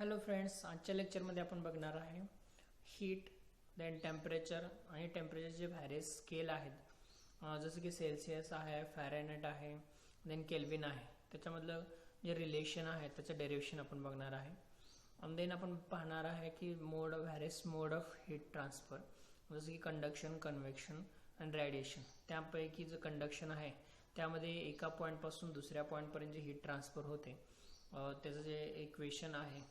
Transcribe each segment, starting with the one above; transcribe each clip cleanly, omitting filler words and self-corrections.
Hello friends, आजच्या लेक्चरमध्ये आपण बघणार आहे हीट देन टेम्परेचर आणि टेम्परेचरचे व्हॅरियस स्केल आहेत, जसं की सेल्सिअस आहे, फॅरेनहाइट आहे, देन केल्विन आहे. त्याच्यामधलं जे रिलेशन आहे त्याचं डेरिव्हेशन आपण बघणार आहे. आणि देन आपण पाहणार आहे की various mode of heat transfer, जसं की कंडक्शन, कन्व्हेक्शन आणि रेडिएशन. त्यापैकी जे कंडक्शन आहे त्यामध्ये एका पॉईंटपासून दुसऱ्या पॉईंटपर्यंत जे हीट ट्रान्सफर होते त्याचं जे इक्वेशन आहे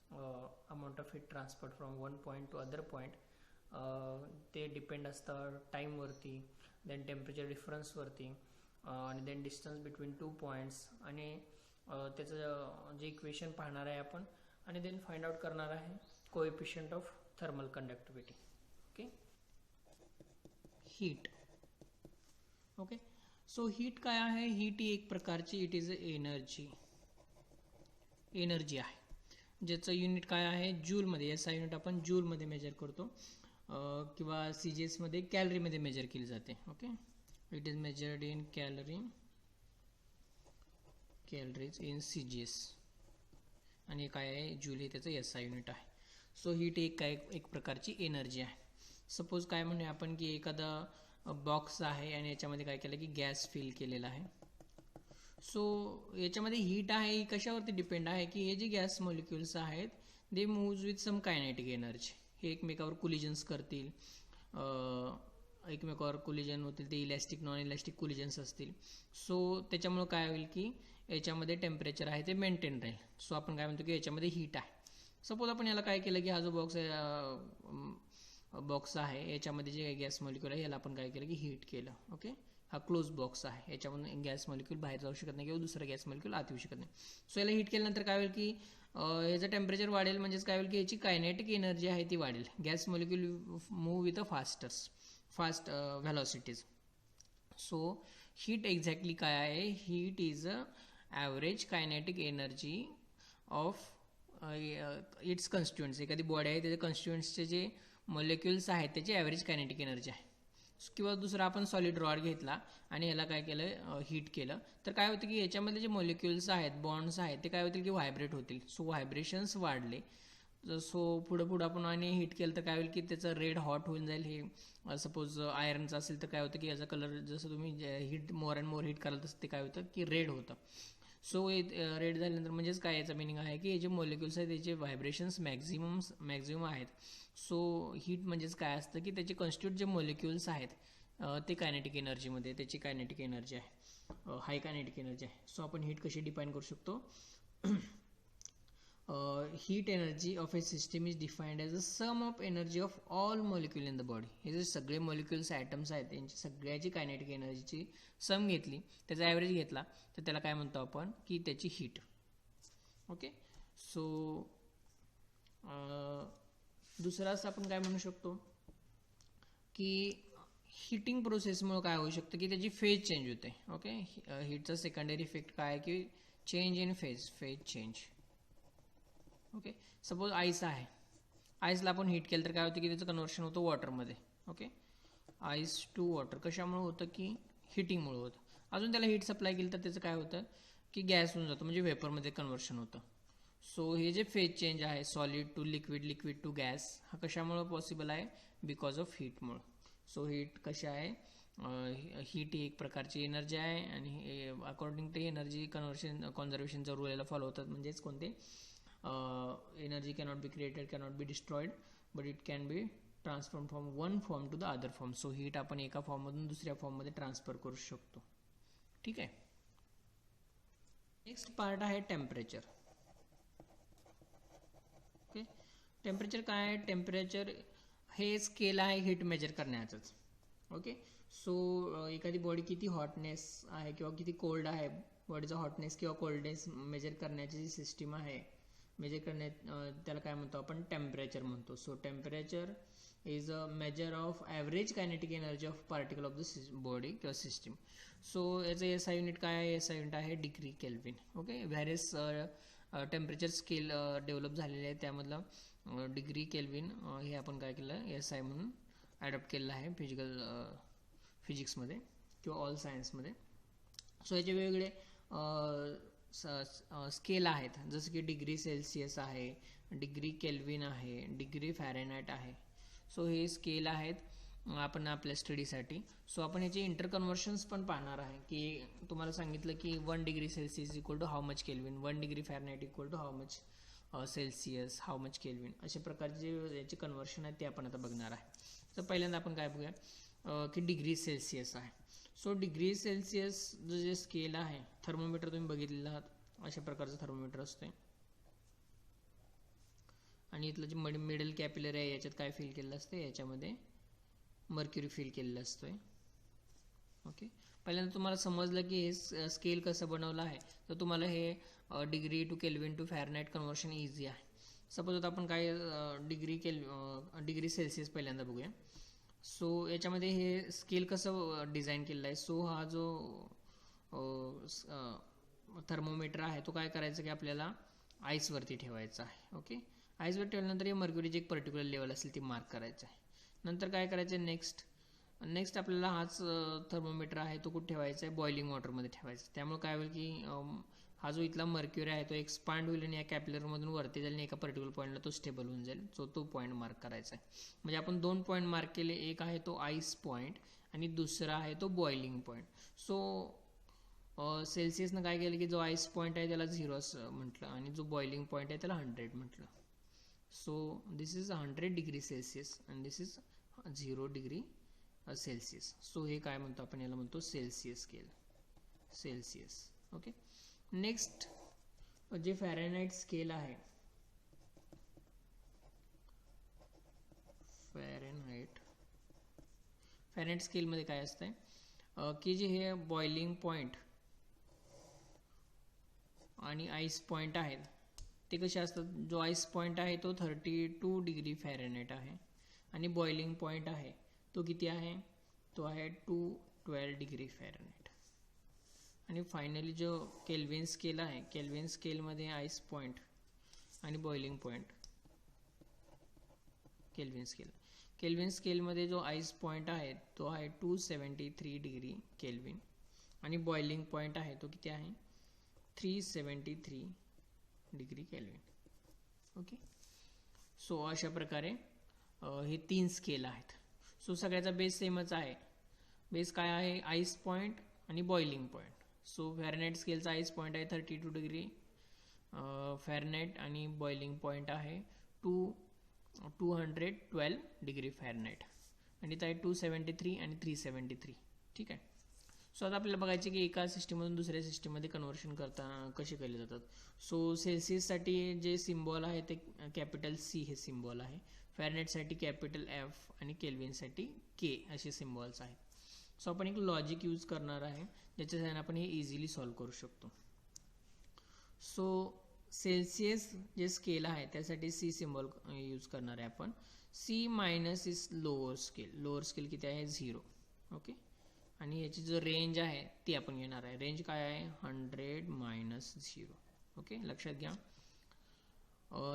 amount of heat transfer from one point to other point, ते डिपेंड असतं टाईमवरती, देन टेम्परेचर डिफरन्सवरती, आणि then distance between two points. आणि त्याचं जे इक्वेशन पाहणार आहे आपण, आणि देन फाइंड आउट करणार आहे coefficient of thermal conductivity. Okay, heat. Okay, so heat काय आहे? हीट ही एक प्रकारची इट इज एनर्जी आहे, ज्याचं युनिट काय आहे? जूलमध्ये. एसआय युनिट आपण जूलमध्ये मेजर करतो, किंवा सी जी एसमध्ये कॅलरीमध्ये मेजर केली जाते. Okay, it is measured in calories in C G S, आणि काय आहे? जूल हे त्याचं एसआय युनिट आहे. सो हीट एक प्रकारची एनर्जी आहे. सपोज काय म्हणूया आपण की एखादा बॉक्स आहे आणि याच्यामध्ये काय केलं की गॅस फिल केलेला आहे. सो याच्यामध्ये हीट आहे ही कशावरती डिपेंड आहे की हे जे गॅस मॉलिक्युल्स आहेत they moves with some kinetic energy. हे एकमेकावर कोलिजन्स करतील, एकमेकावर कोलिजन होतील, ते इलॅस्टिक नॉन इलॅस्टिक कोलिजन्स असतील. सो त्याच्यामुळं काय होईल की याच्यामध्ये टेम्परेचर आहे ते मेंटेन राहील. सो आपण काय म्हणतो की याच्यामध्ये हीट आहे. सपोज आपण याला काय केलं की हा जो बॉक्स आहे याच्यामध्ये जे गॅस मॉलिक्युल आहे याला आपण काय केलं की हीट केलं. ओके, हा क्लोज बॉक्स आहे, याच्यामधून गॅस मॉलिक्युल बाहेर जाऊ शकत नाही किंवा दुसरा गॅस मॉलिक्युल आत येऊ शकत नाही. सो याला हीट केल्यानंतर काय होईल की याचं टेम्परेचर वाढेल, म्हणजेच काय होईल की याची कायनेटिक एनर्जी आहे ती वाढेल. Gas molecule move with a fast velocities. So heat exactly काय आहे? Heat is a average kinetic energy of its constituents. एखादी बॉडी आहे त्याच्या कन्स्टिट्युएंट्सचे जे मॉलिक्युल्स आहेत त्याची ॲव्हरेज कायनेटिक एनर्जी आहे. किंवा दुसरा आपण सॉलिड रॉड घेतला आणि याला काय केलं, हीट केलं, तर काय होतं की याच्यामध्ये जे मॉलिक्युल्स आहेत, बॉन्ड्स आहेत, ते काय होतील की व्हायब्रेट होतील. सो व्हायब्रेशन्स वाढले. सो पुढं आपण आणि हीट केलं तर काय होईल की त्याचं रेड हॉट होऊन जाईल. हे सपोज आयरनचं असेल तर काय होतं की याचा कलर जसं तुम्ही heat more and more heat कराल तसं ते काय होतं की रेड होतं. सो रेड झाल्यानंतर म्हणजेच काय याचा मिनिंग आहे की हे जे मॉलिक्युल्स आहेत त्याचे व्हायब्रेशन्स मॅक्झिमम आहेत. सो हीट म्हणजेच काय असतं की त्याचे कॉन्स्टिट्यूट जे मॉलिक्युल्स आहेत ते कायनेटिक एनर्जीमध्ये, त्याची कायनेटिक एनर्जी आहे, हाय कायनेटिक एनर्जी आहे. सो आपण हीट कशी डिफाईन करू शकतो? Heat energy of a system is defined as a sum of energy of all molecule in the body. हे जे सगळे मॉलिक्युल्स ॲटम्स आहेत त्यांची सगळ्याची कायनेटिक एनर्जीची सम घेतली, त्याचा ॲव्हरेज घेतला, तर त्याला काय म्हणतो आपण की त्याची हीट. ओके, सो दुसराच आपण काय म्हणू शकतो की हीटिंग प्रोसेसमुळे काय होऊ शकतं की त्याची फेज चेंज होते. ओके, हीटचा सेकंडरी इफेक्ट काय आहे की change in phase change. Okay, suppose ice आहे, आईसला आपण हीट केलं तर काय होतं की त्याचं कन्व्हर्शन होतं वॉटरमध्ये. ओके, आईस टू वॉटर कशामुळे होतं की हिटिंगमुळे होतं. अजून त्याला हीट सप्लाय केली तर त्याचं काय होतं की गॅस होऊन जातं, म्हणजे वेपरमध्ये कन्व्हर्शन होतं. सो हे जे फेज चेंज आहे solid to liquid, liquid to gas, हा कशामुळे पॉसिबल आहे? बिकॉज ऑफ हीटमुळं. सो हीट कशा आहे? हीट ही एक प्रकारची एनर्जी आहे, आणि अकॉर्डिंग टू एनर्जी कॉन्झर्वेशनचा रूल याला फॉलो होतात. म्हणजेच कोणते? Energy cannot be created, cannot be destroyed, but it can be transform from one form to the other form. So heat आपण एका फॉर्ममधून दुसऱ्या फॉर्ममध्ये ट्रान्सफर करू शकतो. ठीक आहे. नेक्स्ट पार्ट आहे टेम्परेचर. ओके, टेम्परेचर काय आहे? टेम्परेचर हे स्केल आहे हीट मेजर करण्याचंच. ओके, सो एखादी बॉडी किती हॉटनेस आहे किंवा किती कोल्ड आहे, बॉडीचा हॉटनेस किंवा कोल्डनेस मेजर करण्याची जी सिस्टीम आहे, मेजर करण्यात त्याला काय म्हणतो आपण? टेम्परेचर म्हणतो. So temperature is a measure of average kinetic energy of particle of the body किंवा सिस्टीम. सो याचं एस आय युनिट काय आहे? एस आय युनिट आहे degree kelvin. Okay, various temperature scale develop झालेले आहे, त्यामधलं डिग्री केल्विन हे आपण काय केलं? एस आय म्हणून ॲडॉप्ट केलेलं आहे फिजिक्समध्ये किंवा ऑल सायन्समध्ये. सो याचे वेगवेगळे स्केल आहेत, जसं की डिग्री सेल्सिअस आहे, डिग्री केल्विन आहे, डिग्री फॅरेनहाइट आहे. सो हे स्केल आहेत आपण आपल्या स्टडीसाठी. सो आपण याचे इंटर कन्व्हर्शन्स पण पाहणार आहे, की तुम्हाला सांगितलं की 1 degree Celsius equal to how much Kelvin, 1 degree Fahrenheit equal to how much Celsius, how much Kelvin, अशा प्रकारचे जे याचे कन्व्हर्शन आहेत ते आपण आता बघणार आहे. तर पहिल्यांदा आपण काय बघूया की डिग्री सेल्सिअस आहे. सो डिग्री सेल्सिअस जे स्केल आहे, थर्मोमीटर तुम्ही बघितलेलं आहात, अशा प्रकारचं थर्मोमीटर असते. आणि इथलं जे मिडल कॅपिलरी आहे याच्यात काय फिल केलेलं असतं, याच्यामध्ये मर्क्युरी फिल केलेलं असतोय. ओके, पहिल्यांदा तुम्हाला समजलं की हे स्केल कसं बनवलं आहे, तर तुम्हाला हे degree to Kelvin to Fahrenheit conversion easy आहे. सपोज आता आपण काय डिग्री सेल्सिअस पहिल्यांदा बघूया. सो याच्यामध्ये हे स्केल कसं डिझाईन केलेलं आहे. सो हा जो थर्मोमीटर आहे तो काय करायचं की आपल्याला आईसवरती ठेवायचा आहे. ओके, आईसवर ठेवल्यानंतर हे मर्क्युरीची एक पर्टिक्युलर लेवल असेल ती मार्क करायचं आहे. नंतर काय करायचं आहे, नेक्स्ट आपल्याला हाच थर्मोमीटर आहे तो कुठे ठेवायचा आहे, बॉइलिंग वॉटरमध्ये ठेवायचा. त्यामुळे काय होईल की हा जो इथला मर्क्युरी आहे तो एक्सपांड होईल आणि या कॅपिलरमधून वरती जाईल आणि एका पर्टिक्युलर पॉईंटला तो स्टेबल होऊन जाईल. सो तो पॉईंट मार्क करायचा आहे. म्हणजे आपण 2 पॉईंट मार्क केले, एक आहे तो आईस पॉईंट आणि दुसरा आहे तो बॉइलिंग पॉईंट. सो सेल्सिअसनं काय केलं की जो आईस पॉईंट आहे त्याला 0 असं म्हटलं आणि जो बॉइलिंग पॉईंट आहे त्याला 100 म्हटलं. So this is 100 degree Celsius and this is 0 degree Celsius. So हे काय म्हणतो आपण, याला म्हणतो Celsius scale, Celsius. Okay, next जे फॅरेनहाइट स्केल आहे, फॅरेनहाइट स्केलमध्ये काय असतंय की जे हे बॉइलिंग पॉईंट आणि आईस पॉईंट आहेत ते कसे असतात. जो आईस पॉईंट आहे तो 32 डिग्री फॅरेनहाइट आहे आणि बॉइलिंग पॉईंट आहे तो किती आहे, तो आहे 212 डिग्री फॅरेनहाइट. आणि फायनली जो केल्विन स्केल आहे, केल्विन स्केलमध्ये आईस पॉईंट आणि बॉइलिंग पॉईंट, केल्विन स्केलमध्ये जो आईस पॉईंट आहे तो आहे 273 डिग्री केल्विन आणि बॉइलिंग पॉईंट आहे तो किती आहे, 373 डिग्री केल्विन. ओके, सो अशा प्रकारे हे 3 स्केल आहेत. सो सगळ्याचा बेस सेमच आहे. बेस काय आहे, आईस पॉईंट आणि बॉइलिंग पॉईंट. सो फॅरेनहाइट स्केलचा आईस पॉईंट आहे 32 डिग्री फॅरेनहाइट आणि बॉइलिंग पॉईंट आहे 212 डिग्री फॅरेनहाइट आणि इथं आहे 273 आणि 373. ठीक आहे. सो आता आपल्याला बघायचे की एका सिस्टीममधून दुसऱ्या सिस्टीममध्ये कन्व्हर्शन करताना कसे केले जातात. सो सेल्सिअससाठी जे सिम्बॉल आहे ते कॅपिटल C हे सिम्बॉल आहे, फॅरेनहाइटसाठी कॅपिटल F आणि केल्विनसाठी K असे सिम्बॉल्स आहेत. सो आपण एक लॉजिक यूज करणार आहे ज्याच्या सहाय्याने आपण हे इझिली सॉल्व्ह करू शकतो. सो सेल्सिअस जे स्केल आहे त्यासाठी C सिम्बॉल यूज करणार आहे आपण. C minus is lower scale किती आहे 0. ओके, आणि याची जो रेंज आहे ती आपण घेणार आहे. रेंज काय आहे 100 मायनस 0. ओके, लक्षात घ्या.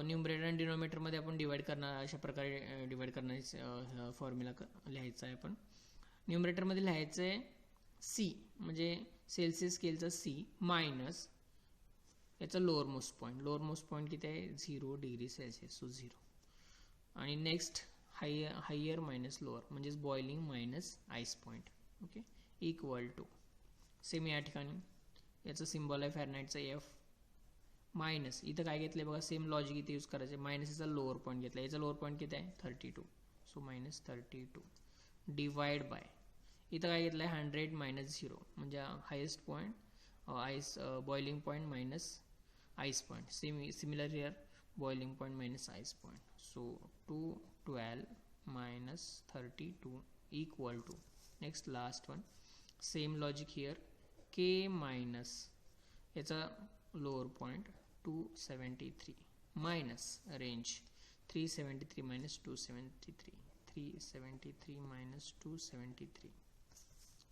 न्यूमरेटर आणि डिनोमिनेटरमध्ये आपण डिवाइड करणार, अशा प्रकारे डिवाइड करण्याचा फॉर्म्युला लिहायचा आहे. आपण न्यूमरेटरमध्ये लिहायचं आहे C म्हणजे सेल्सिअस स्केलचा C मायनस याचा लोअर मोस्ट पॉईंट किती आहे 0 डिग्री सेल्सिअस, सो 0. आणि नेक्स्ट हायर मायनस लोअर म्हणजेच boiling minus ice point. Okay, equal to same या ठिकाणी याचा सिम्बॉल आहे फॅरेनहाइटचा F मायनस, इथं काय घेतलं बघा, सेम लॉजिक इथे यूज करायचं. मायनस याचा लोअर पॉईंट घेतला, याचा लोअर पॉईंट किती आहे 32, सो मायनस 32 डिवाइड बाय इथं काय घेतलं आहे 100 मायनस 0 म्हणजे highest point boiling point minus ice point. Similar here boiling point minus ice point. So 212 minus 32 equal to next last one same logic here K minus याचा lower point 273 minus range 373 minus 273, 373 minus 273.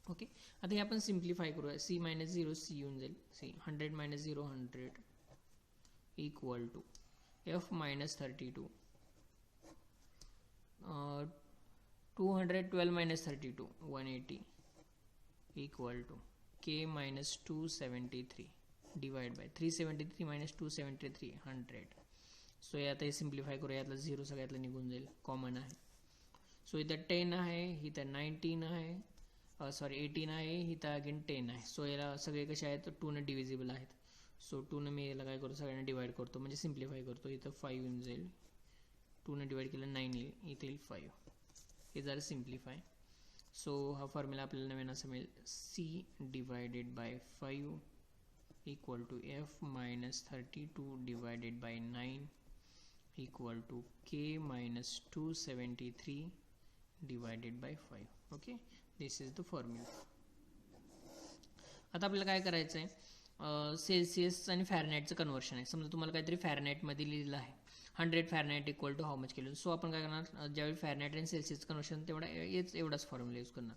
Okay, आता हे आपण simplify करूया. C minus 0 C येऊन जाईल, C 100 minus 0 100 equal to F minus 32 212 minus 32 180 equal to K minus 273 divide by 373 minus 273 100. So हे आता हे सिम्प्लिफाय करूया. यातला 0 सगळ्यातलं निघून जाईल, कॉमन आहे. सो इथं 10 आहे, इथं 19 आहे, 18 आहे, इथं अगेन 10 आहे. सो याला सगळे कसे आहेत, 2 डिव्हिजिबल आहेत. सो 2 मी याला काय करतो, सगळ्यांना डिवाइड करतो, म्हणजे सिम्प्लिफाय करतो. इथं 5 येऊन जाईल, 2 डिवाइड केलं 9 येईल, इथे येईल 5. हे झालं सिम्प्लिफाय. सो हा फॉर्म्युला आपल्याला नवीन असं मिळेल, C divided by 5 equal to F minus 32 divided by 9 equal to K minus 273 divided by 5. Okay, this is the formula. आता आपल्याला काय करायचं आहे, सेल्सिअस आणि फॅरनाईटचं कन्वर्शन आहे. समजा तुम्हाला काहीतरी फॅरनाईटमध्ये लिहिलेलं आहे 100 Fahrenheit equal to how much kelvin. So आपण काय करणार, ज्यावेळी फॅरनाईट आणि सेल्सिअस कन्वर्शन तेवढा एवढाच फॉर्म्युला यूज करणार.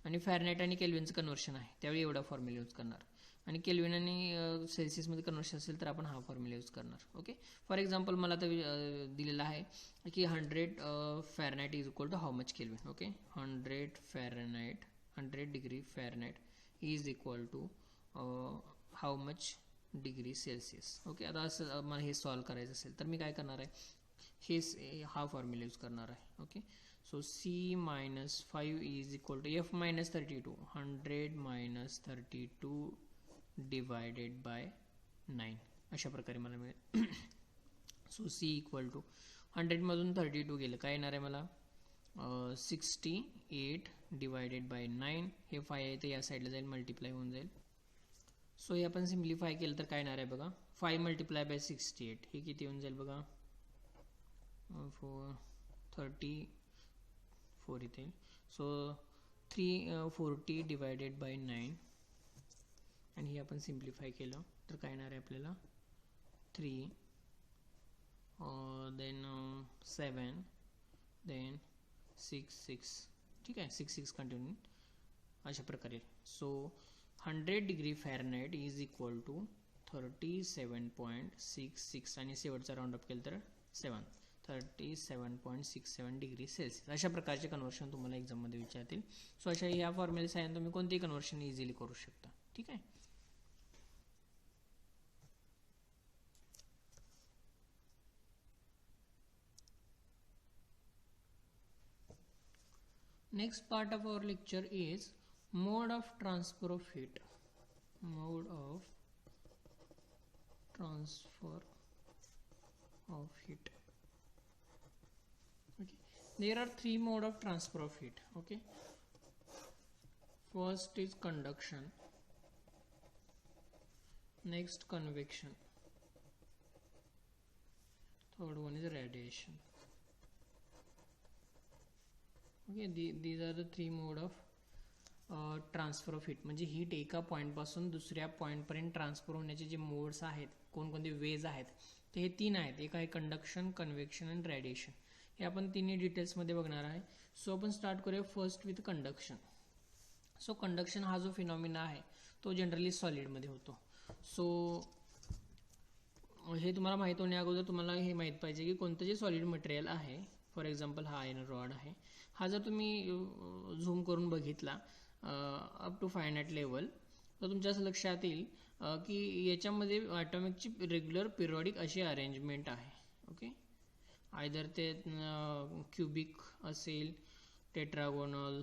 आणि फॅरनाईट आणि केल्विनचं कन्वर्शन आहे त्यावेळी एवढा फॉर्म्युला यूज करणार. आणि केल्विन आणि सेल्सिअसमध्ये कन्वर्शन असेल तर आपण हा फॉर्म्युला यूज करणार. ओके, फॉर एक्झाम्पल मला तर दिलेलं आहे की 100 Fahrenheit is equal to how much Kelvin. Okay, 100 degree Fahrenheit is equal to how much degree Celsius. Okay, आता असं मला हे सॉल्व करायचं असेल तर मी काय करणार आहे, हा फॉर्म्युला यूज करणार आहे. Okay, so C minus 5 is equal to F minus 32, 100 minus 32 divided by 9. अशा प्रकारे मला मिळेल. सो C इक्वल टू 100मधून 32 गेलं, काय येणार आहे मला, 68 डिवायडेड बाय 9. हे 5 आहे ते या साईडला जाईल, मल्टिप्लाय होऊन जाईल. सो हे आपण सिम्प्लिफाय केलं तर काय येणार आहे बघा, 5 मल्टिप्लाय बाय 68 हे किती येऊन जाईल बघा, 34 इथे. सो 340 डिवायडेड बाय 9 आणि हे आपण सिम्प्लिफाय केलं तर काय येणार आहे आपल्याला, 3 देन 7 देन 6. ठीक आहे, 6 कंटिन्यू अशा प्रकारे. So 100 degree Fahrenheit is equal to 37.66 आणि शेवटचा राऊंड अप केलं तर 7, 37.67 डिग्री सेल्सिअस. अशा प्रकारचे कन्वर्शन तुम्हाला एक्झाममध्ये विचारतील. सो अशा ह्या फॉर्म्युला साहाय्याने तुम्ही कोणतेही कन्वर्शन इझिली करू शकता. ठीक आहे. Next part of our lecture is mode of transfer of heat. Mode of transfer of heat. Okay, there are 3 mode of transfer of heat. Okay, first is conduction, next convection, third one is radiation. Okay, these are the 3 mode of transfer of heat. म्हणजे heat एका पॉईंटपासून दुसऱ्या पॉईंटपर्यंत transfer होण्याचे जे modes आहेत, कोणकोणते veg आहेत, ते हे 3 आहेत. एक आहे कंडक्शन, कन्व्हेक्शन आणि रेडिएशन. हे आपण तिन्ही डिटेल्समध्ये बघणार आहे. सो आपण स्टार्ट करूया first with conduction. So conduction हा जो फिनॉमिना आहे तो जनरली सॉलिडमध्ये होतो. सो हे तुम्हाला माहीत होण्या अगोदर तुम्हाला हे माहीत पाहिजे की कोणतं जे सॉलिड मटेरियल आहे, फॉर एक्झाम्पल हा आयर्न रॉड आहे, हा जर तुम्ही झूम करून बघितला अप टू फायनाईट लेवल तर तुमच्या असं लक्षात येईल की याच्यामध्ये ॲटॉमिकची रेग्युलर पिरियॉडिक अशी अरेंजमेंट आहे. ओके, आयदर ते क्युबिक असेल, टेट्रागोनल,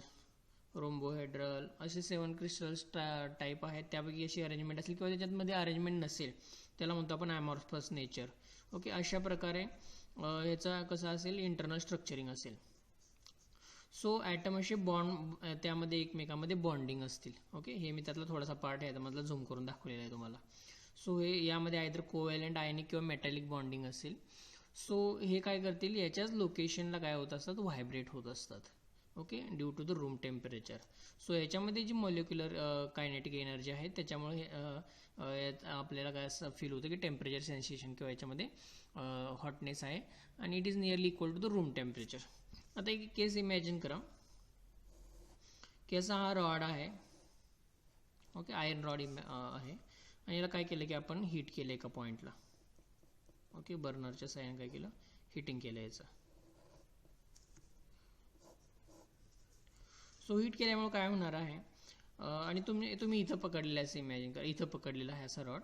रोम्बोहेड्रल असे 7 क्रिस्टल्स टाईप आहेत, त्यापैकी अशी अरेंजमेंट असेल किंवा त्याच्यामध्ये अरेंजमेंट नसेल त्याला म्हणतो आपण ॲमॉर्फस नेचर. ओके, अशा प्रकारे ह्याचा कसा असेल, इंटरनल स्ट्रक्चरिंग असेल. सो ॲटम असे बॉन्ड त्यामध्ये एकमेकांमध्ये बॉन्डिंग असतील. ओके, हे मी त्यातला थोडासा पार्ट आहे त्यामधला झूम करून दाखवलेला आहे तुम्हाला. सो हे यामध्ये आयदर कोव्हॅलेंट आयनिक किंवा मेटॅलिक बॉन्डिंग असेल. सो हे काय करतील, याच्याच लोकेशनला काय होत असतात, व्हायब्रेट होत असतात. Okay, due to the room temperature. So याच्यामध्ये जी मॉलिक्युलर कायनेटिक एनर्जी आहे त्याच्यामुळे आपल्याला काय असं फील होतं की टेम्परेचर सेन्सेशन किंवा याच्यामध्ये हॉटनेस आहे आणि it is nearly equal to the room temperature. आता एक केस इमॅजिन करा की असा हा रॉड आहे. ओके, आयर्न रॉड आहे आणि याला काय केलं की आपण हीट केलं एका पॉईंटला. ओके, बर्नरच्या साह्याने काय केलं, हिटिंग केलं याचं. सो हीट केल्यामुळे काय होणार आहे, आणि तुम्ही इथं पकडलेलं असं इमॅजिन करा, इथं पकडलेला आहे असा रॉड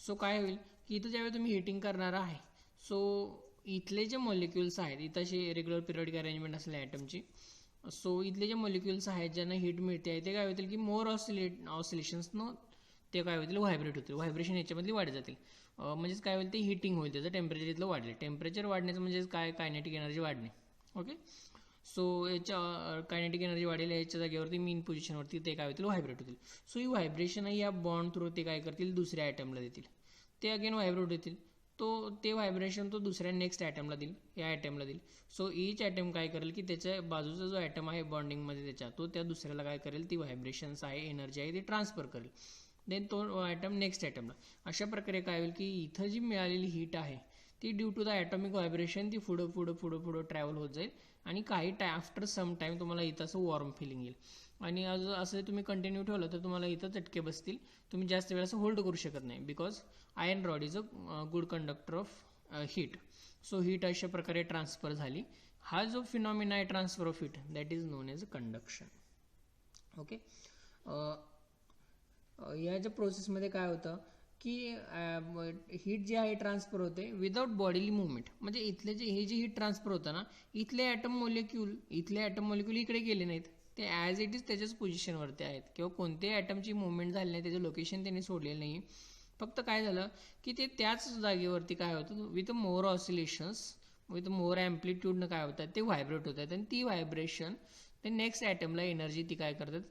सो काय होईल की इथं ज्यावेळी तुम्ही हिटिंग करणार आहे, सो इथले जे मॉलिक्युल्स आहेत, इथं अशी रेग्युलर पिरियडिक अरेंजमेंट असलेल्या ॲटमची, सो इथले जे मॉलिक्युल्स आहेत ज्यांना हीट मिळते आहे ते काय होतील की मोर ऑसिलेशन्सनं ते काय होतील, व्हायब्रेट होतील, व्हायब्रेशन याच्यामधली वाढत जातील. म्हणजेच काय होईल, ते हिटिंग होईल, त्याचं टेम्परेचर इथलं वाढले. टेम्परेचर वाढण्याचं म्हणजेच काय, कायनेटिक एनर्जी वाढणे. ओके, सो याच्या कायनेटिक एनर्जी वाढेल, याच्या जागेवरती मीन पोझिशनवरती ते काय होतील, व्हायब्रेट होतील. सो ही व्हायब्रेशन या बॉन्ड थ्रू ते काय करतील, दुसऱ्या ॲटमला देतील, ते अगेन व्हायब्रेट होतील. ते व्हायब्रेशन तो दुसऱ्या नेक्स्ट ॲटमला देईल, या ॲटमला देईल. सो इच ॲटम काय करेल की त्याच्या बाजूचा जो ॲटम आहे बॉन्डिंगमध्ये त्याच्या, तो त्या दुसऱ्याला काय करेल, ती व्हायब्रेशन्स आहे, एनर्जी आहे, ती ट्रान्सफर करेल. देन तो ॲटम नेक्स्ट ॲटमला. अशा प्रकारे काय होईल की इथं जी मिळालेली हीट आहे ती due to the atomic vibration ती पुढं ट्रॅव्हल होत जाईल आणि काही आफ्टर सम टाईम तुम्हाला इथं असं वॉर्म फिलिंग येईल. आणि असं तुम्ही कंटिन्यू ठेवलं तर तुम्हाला इथं चटके बसतील, तुम्ही जास्त वेळ असं होल्ड करू शकत नाही, because iron rod is a good conductor of heat. So heat अशा प्रकारे ट्रान्सफर झाली. हा जो फिनॉमिना आहे transfer of heat, that is non as a conduction. Okay, याच्या प्रोसेसमध्ये काय होतं की हीट जी आहे ट्रान्सफर होते विदाउट बॉडीली मुवमेंट. म्हणजे इथले जे हे जी हीट ट्रान्सफर होतं ना, इथले ॲटम मॉलिक्यूल इकडे गेले नाहीत, ते ॲज इट इज त्याच्याच पोझिशनवरती आहेत, किंवा कोणत्याही ॲटमची मुवमेंट झाली नाही, त्याचं लोकेशन त्यांनी सोडलेलं नाही. फक्त काय झालं की ते त्याच जागेवरती काय होतं, with more oscillations, with more ॲम्प्लिट्यूडनं काय होतात, ते व्हायब्रेट होतात. आणि ती व्हायब्रेशन ते नेक्स्ट ॲटमला एनर्जी ती काय करतात,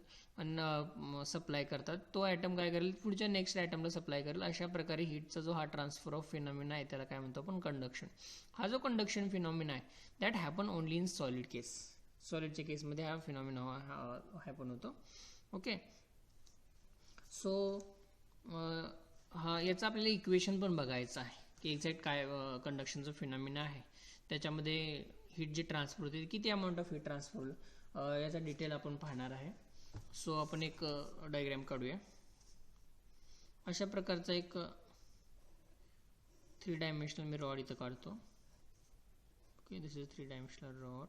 सप्लाय करतात. तो ॲटम काय करेल, पुढच्या नेक्स्ट ॲटमला सप्लाय करेल. अशा प्रकारे हीटचा जो हा ट्रान्सफर ऑफ फिनॉमिना आहे त्याला काय म्हणतो आपण, कंडक्शन. हा जो कंडक्शन फिनॉमिना आहे that happen only in solid case. सॉलिडच्या केसमध्ये हा फिनॉमिना हॅपन होतो. ओके, सो हा याचं आपल्याला इक्वेशन पण बघायचं आहे की एक्झॅक्ट काय कंडक्शनचं फिनॉमिना आहे, त्याच्यामध्ये हीट जी ट्रान्सफर होते किती अमाऊंट ऑफ हीट ट्रान्सफर होईल, याचा डिटेल आपण पाहणार आहे. सो आपण एक डायग्राम काढूया. अशा प्रकारचा एक 3 डायमेन्शनल मी रॉड इथं काढतो. Okay, this is 3 dimensional rod.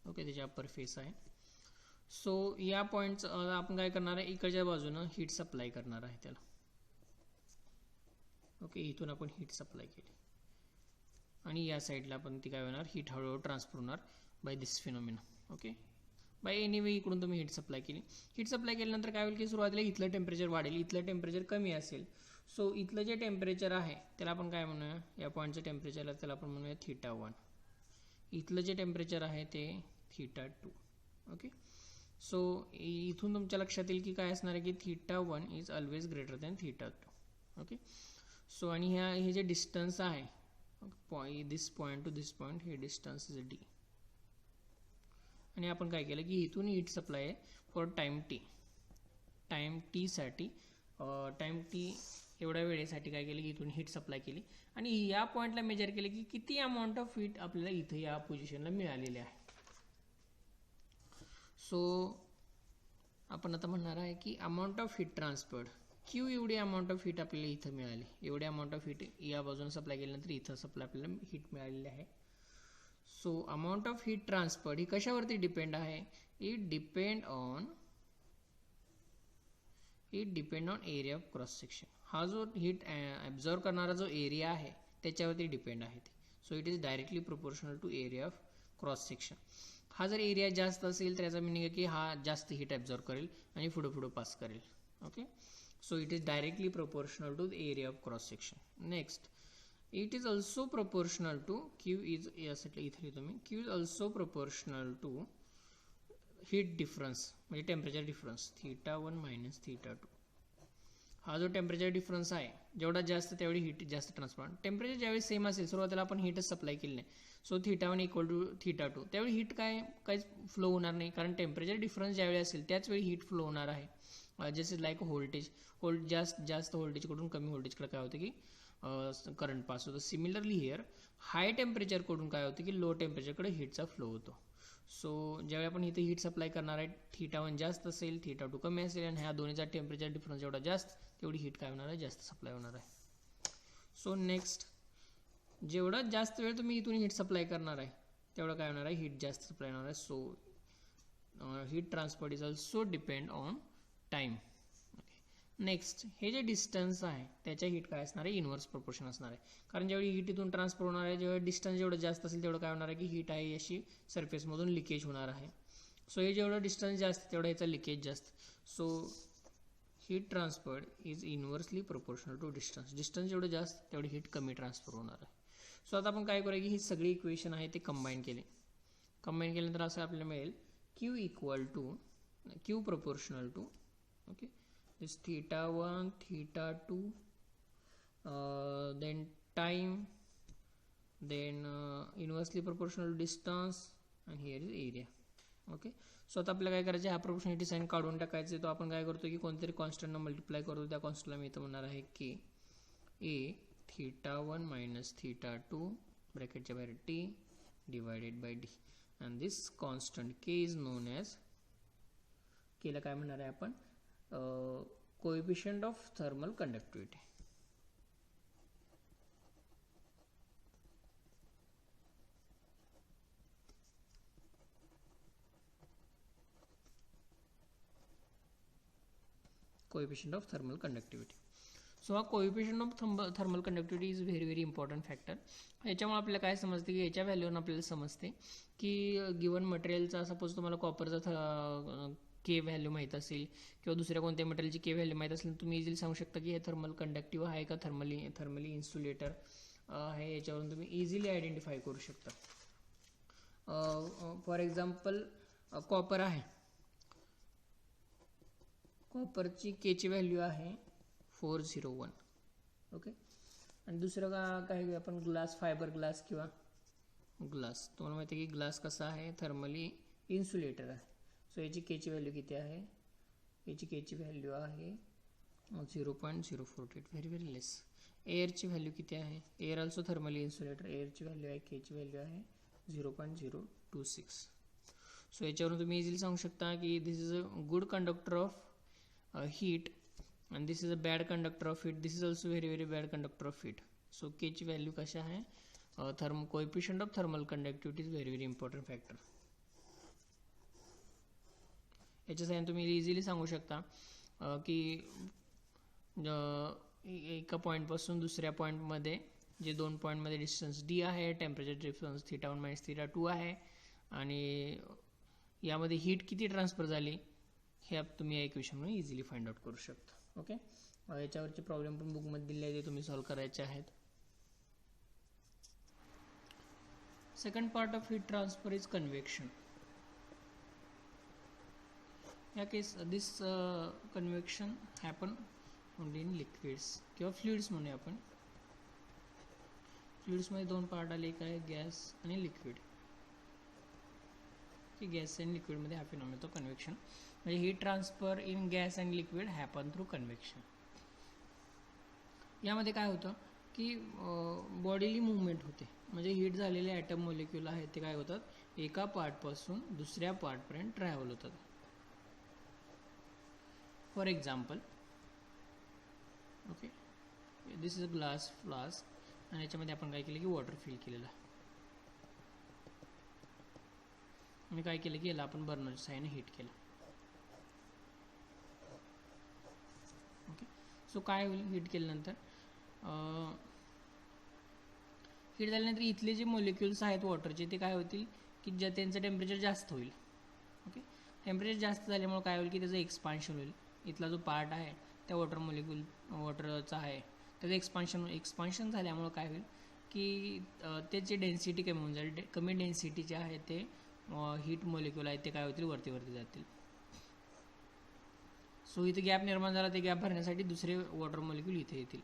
Okay, त्याची अप्पर फेस आहे. सो या पॉईंट आपण काय करणार आहे, इकडच्या बाजूनं हीट सप्लाय करणार आहे त्याला. ओके, इथून आपण हीट सप्लाय केली आणि या साईडला आपण ती काय होणार, हीट हळूहळू ट्रान्सफर होणार by this phenomena. Okay, bye anyway इकडून तुम्ही हीट सप्लाय केली. हीट सप्लाय केल्यानंतर काय होईल की सुरुवातीला इथलं टेम्परेचर वाढेल, इथलं टेम्परेचर कमी असेल. सो इथलं जे टेम्परेचर आहे त्याला आपण काय म्हणूया, या पॉईंटचं टेम्परेचरला त्याला आपण म्हणूया θ1. इथलं जे टेम्परेचर आहे ते θ2. ओके, सो इथून तुमच्या लक्षात येईल की काय असणार आहे की θ1 is always greater than θ2. Okay, so आणि हे जे डिस्टन्स आहे this point to this point, हे डिस्टन्स इज d. आणि आपण काय केलं की इथून हीट सप्लाय आहे फॉर टाईम टी साठी, टाईम टी एवढ्या वेळेसाठी काय केलं की इथून हीट सप्लाय केली आणि या पॉईंटला मेजर केलं की किती अमाऊंट ऑफ हीट आपल्याला इथं या पोझिशनला मिळालेले आहे. सो आपण आता म्हणणार आहे की amount of heat transferred, Q एवढी अमाऊंट ऑफ हीट आपल्याला इथं मिळाली, एवढी अमाऊंट ऑफ हीट या बाजूने सप्लाय केल्यानंतर इथं सप्लाय आपल्याला हीट मिळालेली आहे. So amount of heat transferred ही कशावरती डिपेंड आहे, it depend on area of cross section. हा जो हीट ॲब्झॉर्व करणारा जो एरिया आहे त्याच्यावरती डिपेंड आहे ते. So it is directly proportional to area of cross section. हा जर एरिया जास्त असेल तर याचा मिनिंग आहे की हा जास्त हीट ॲब्झॉर्व करेल आणि पुढं पास करेल. Okay, so it is directly proportional to the area of cross section. Next, it is also proportional to q is यासाठी इथे लिहितो मी, q is also proportional to heat difference म्हणजे टेम्परेचर डिफरन्स θ1 मायनस θ2. हा जो temperature difference आहे जेवढा जास्त त्यावेळी हीट जास्त ट्रान्सफर. टेम्परेचर ज्यावेळी सेम असेल, सुरुवातीला आपण हीटच सप्लाय केली नाही, सो θ1 इक्वल टू θ2, त्यावेळी हीट काहीच फ्लो होणार नाही, कारण टेम्परेचर डिफरन्स ज्यावेळी असेल त्याच वेळी हीट फ्लो होणार आहे. जसे लाईक जास्त व्होल्टेजकडून कमी व्होल्टेजकडे काय होतं की करंट पास होतं. सिमिलरली हिअर हाय टेम्परेचरकडून काय होतं की लो टेम्परेचरकडे हीटचा फ्लो होतो. सो ज्यावेळी आपण इथे हीट सप्लाय करणार आहे, θ1 जास्त असेल, θ2 कमी असेल, आणि ह्या दोन्हीचा टेम्परेचर डिफरन्स जेवढा जास्त तेवढी हीट काय होणार आहे, जास्त सप्लाय होणार आहे. सो नेक्स्ट, जेवढा जास्त वेळ तुम्ही इथून हीट सप्लाय करणार आहे तेवढं काय होणार आहे, हीट जास्त सप्लाय होणार आहे. So heat transfer is also depend on time. Next, हे जे डिस्टन्स आहे त्याच्या हीट काय असणार आहे, इन्व्हर्स प्रोपोर्शन असणार आहे. कारण ज्यावेळी हीट इथून ट्रान्सफर होणार आहे, जेव्हा डिस्टन्स जेवढं जास्त असेल तेवढं काय होणार आहे की हीट आहे अशी सरफेसमधून लिकेज होणार आहे. सो हे जेवढं डिस्टन्स जास्त तेवढं याचा लिकेज जास्त. So heat transferred is inversely proportional to distance. Distance जेवढं जास्त तेवढी हीट कमी ट्रान्सफर होणार आहे. सो आता आपण काय करूया की ही सगळी इक्वेशन आहे ते कंबाईन केल्यानंतर असं आपल्याला मिळेल Q equal to Q proportional to okay this theta1 theta2 then time then inversely proportional distance and here is area. Okay. So आता आपल्याला काय करायचं, हा प्रोपोर्शनॅलिटी साइन काढून टाकायचं. तो आपण काय करतो की कोणतरी कॉन्स्टंटनं मल्टिप्लाय करतो. त्या कॉन्स्टंटला मी इथं म्हणणार आहे की ए theta1 मायनस theta2 ब्रॅकेटच्या बाहेर T divided by D and this constant K is known as, केला काय म्हणणार आहे आपण, coefficient of thermal conductivity. Coefficient of thermal conductivity. So हा coefficient of thermal conductivity is very very important factor. याच्यामुळे आपल्याला काय समजते की याच्या व्हॅल्यूवरून आपल्याला समजते की गिवन मटेरियलचा, सपोज तुम्हाला कॉपरचा के व्हॅल्यू माहीत असेल किंवा दुसऱ्या कोणत्या मटेरियलची के व्हॅल्यू माहीत असेल, तुम्ही इझिली सांगू शकता की हे थर्मल कंडक्टिव्ह आहे का थर्मली इन्सुलेटर आहे. याच्यावरून तुम्ही इझिली आयडेंटिफाय करू शकता. फॉर एक्झाम्पल कॉपर आहे, कॉपरची केची व्हॅल्यू आहे 401. ओके. आणि दुसरं काय घेऊया आपण, ग्लास, फायबर ग्लास किंवा ग्लास. तुम्हाला माहिती आहे की ग्लास कसा आहे, थर्मली इन्सुलेटर आहे. सो याची केची व्हॅल्यू किती आहे, याची केची व्हॅल्यू आहे 0.048, व्हेरी व्हेरी लेस. एअरची व्हॅल्यू किती आहे, एअर ऑल्सो थर्मली इन्सुलेटर, एअरची व्हॅल्यू आहे, केची व्हॅल्यू आहे 0.026. सो याच्यावरून तुम्ही इझिली सांगू शकता की this is a good conductor of heat and this is a bad conductor of heat, this is also very very bad conductor of heat. So K ची व्हॅल्यू कशी आहे, coefficient of thermal conductivity is very very important factor. याच्यासाठी तुम्ही easily सांगू शकता की एका पॉईंटपासून दुसऱ्या पॉईंटमध्ये जे 2 पॉईंटमध्ये डिस्टन्स डी आहे, टेम्परेचर डिफरन्स θ1 मायनस θ2 आहे आणि यामध्ये हीट किती ट्रान्सफर झाली हे तुम्ही या इक्वेशनमध्ये इझिली फाइंड आउट करू शकता. ओके. याच्यावरचे प्रॉब्लेम पण बुकमध्ये दिले आहे, ते तुम्ही सॉल्व्ह करायचे आहेत. Second part of heat transfer is convection. या case this convection happen only in liquids किंवा फ्लुइड्स म्हणूया आपण. फ्लुइड्समध्ये 2 पार्ट आले, एक आहे गॅस आणि लिक्विड. की गॅस आणि लिक्विडमध्ये हा फिनॉमिना तो कन्व्हेक्शन, म्हणजे heat transfer in gas and liquid happen through convection. यामध्ये काय होतं की बॉडीली मुवमेंट होते, म्हणजे हीट झालेले ॲटम मॉलिक्यूल आहेत ते काय होतात, एका पार्टपासून दुसऱ्या पार्टपर्यंत ट्रॅव्हल होतात. For example, okay, this is a glass flask आणि याच्यामध्ये आपण काय केलं की वॉटर फिल केलेलं आहे. मी काय केलं की याला आपण बर्नरच्या साहाय्याने हीट केलं. ओके. सो काय होईल, हीट केल्यानंतर हीट झाल्यानंतर इथले जे मॉलिक्युल्स आहेत वॉटरचे ते काय होतील की त्यांचं टेम्परेचर जास्त होईल. ओके. टेम्परेचर जास्त झाल्यामुळे काय होईल की त्याचं एक्सपान्शन होईल. इथला जो पार्ट आहे त्या वॉटरचा आहे त्याचं एक्सपान्शन झाल्यामुळे काय होईल की त्याची डेन्सिटी कमी होऊन जाईल. कमी डेन्सिटीचे आहे ते हीट मॉलिक्यूल आहेत ते काय होतील, वरती जातील. सो इथे गॅप निर्माण झाला, ते गॅप भरण्यासाठी दुसरे वॉटर मॉलिक्यूल इथे येतील,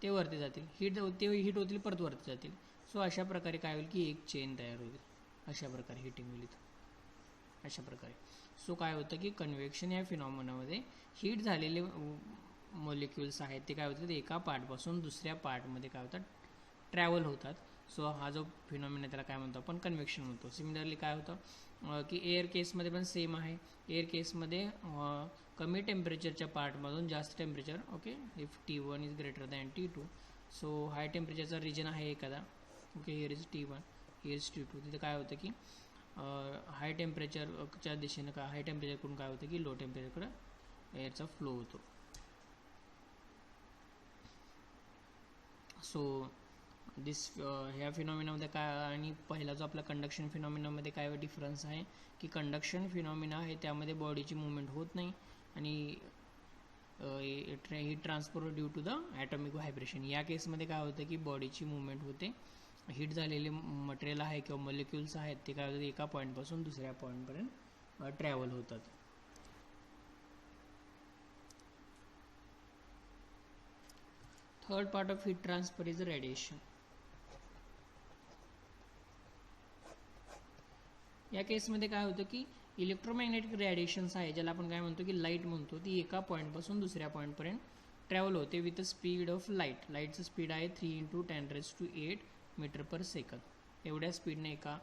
ते वरती जातील, हीट होतील, परत वरती जातील. सो अशा प्रकारे काय होईल की एक चेन तयार होईल. अशा प्रकारे हीटिंग होईल इथं, अशा प्रकारे. सो काय होतं की कन्व्हेक्शन या फिनॉमिनामध्ये हीट झालेले मॉलिक्युल्स आहेत ते काय होतात, एका पार्टपासून दुसऱ्या पार्टमध्ये काय होतात, ट्रॅव्हल होतात. सो हा जो फिनॉमिना त्याला काय म्हणतो आपण, कन्व्हेक्शन म्हणतो. सिमिलरली काय होतं की एअर केसमध्ये पण सेम आहे. एअर केसमध्ये कमी टेम्परेचरच्या पार्टमधून जास्त temperature, okay, if T1 is greater than T2. So high टेम्परेचरचा रिजन आहे एखादा, okay, here is T1, here is T2. तिथे काय होतं की हाय टेम्परेचरच्या दिशेनं काय हाय टेम्परेचरकडून काय होतं की लो टेम्परेचरकडे एअरचा फ्लो होतो. सो ह्या फिनॉमिनामध्ये काय आणि पहिला जो आपला कंडक्शन फिनॉमिनामध्ये काय डिफरन्स आहे की कंडक्शन फिनॉमिना आहे त्यामध्ये बॉडीची मुवमेंट होत नाही आणि heat transfer due to the atomic vibration. या केसमध्ये काय होतं की बॉडीची मुवमेंट होते. हीट झालेले मटेरियल आहे किंवा मॉलिक्युल्स आहेत ते काय होतात एका पॉईंटपासून दुसऱ्या पॉईंटपर्यंत ट्रॅव्हल होतात. Third part of heat transfer is radiation. या केसमध्ये काय होतं की इलेक्ट्रोमॅग्नेटिक रेडिएशन्स आहे ज्याला आपण काय म्हणतो की लाईट म्हणतो, ती एका पॉईंटपासून दुसऱ्या पॉईंटपर्यंत ट्रॅव्हल होते विथ स्पीड ऑफ लाईट. लाईटचं स्पीड आहे 3 × 10⁸ मीटर पर सेकंद. एवढ्या स्पीडने एका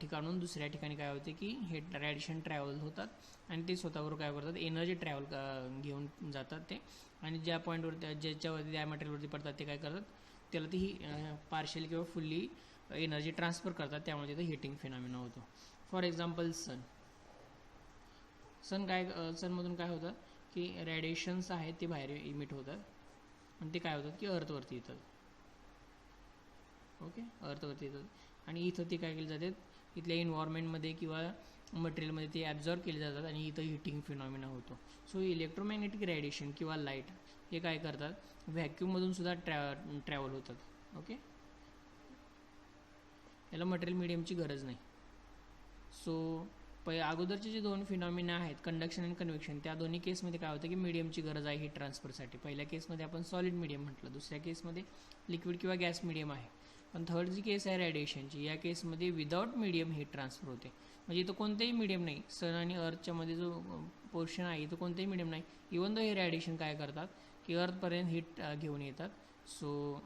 ठिकाणून दुसऱ्या ठिकाणी काय होते की हे रेडिएशन ट्रॅव्हल होतात आणि ते स्वतःवर काय करतात एनर्जी ट्रॅव्हल घेऊन जातात ते, आणि ज्या पॉईंटवर ज्याच्यावरती त्या मटेरियलवरती पडतात ते काय करतात त्याला ती पार्शियल किंवा फुल्ली एनर्जी ट्रान्सफर करतात, त्यामुळे तिथं हिटिंग फिनॉमिना होतो. फॉर एक्झाम्पल सनमधून काय होतं की रेडिएशन्स आहेत ते बाहेर इमिट होतात आणि ते काय होतात की अर्थवरती येतात. ओके, अर्थवरती येतात आणि इथं ते काय केले जातात इथल्या इन्व्हायरमेंटमध्ये किंवा मटेरियलमध्ये ते ॲब्झॉर्ब केले जातात आणि इथं हिटिंग फिनॉमिना होतो. सो इलेक्ट्रोमॅग्नेटिक रेडिएशन किंवा लाईट हे काय करतात व्हॅक्यूममधून सुद्धा ट्रॅव्हल होतात. ओके, याला मटेरियल मीडियमची गरज नाही. सो अगोदरचे जे दोन फिनॉमिना आहेत कंडक्शन आणि कन्व्हेक्शन, त्या दोन्ही केसमध्ये काय होतं की मीडियमची गरज आहे हीट ट्रान्सफरसाठी. पहिल्या केसमध्ये आपण सॉलिड मीडियम म्हटलं, दुसऱ्या केसमध्ये लिक्विड किंवा गॅस मीडियम आहे. पण थर्ड जी केस आहे रेडिएशनची, या केसमध्ये विदाउट मीडियम हीट ट्रान्सफर होते. म्हणजे इथं कोणतेही मीडियम नाही, सन आणि अर्थच्या मध्ये जो पोर्शन आहे इथं कोणतेही मीडियम नाही. इवन दो हे रेडिएशन काय करतात की अर्थपर्यंत हीट घेऊन येतात. सो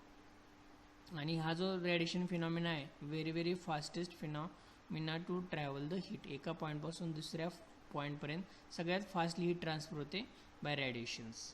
आणि हा जो रेडिएशन फिनॉमिना आहे very very fastest phenomena to travel the heat. एका पॉईंटपासून दुसऱ्या पॉईंटपर्यंत सगळ्यात फास्टली हीट ट्रान्सफर होते बाय रेडिएशन्स.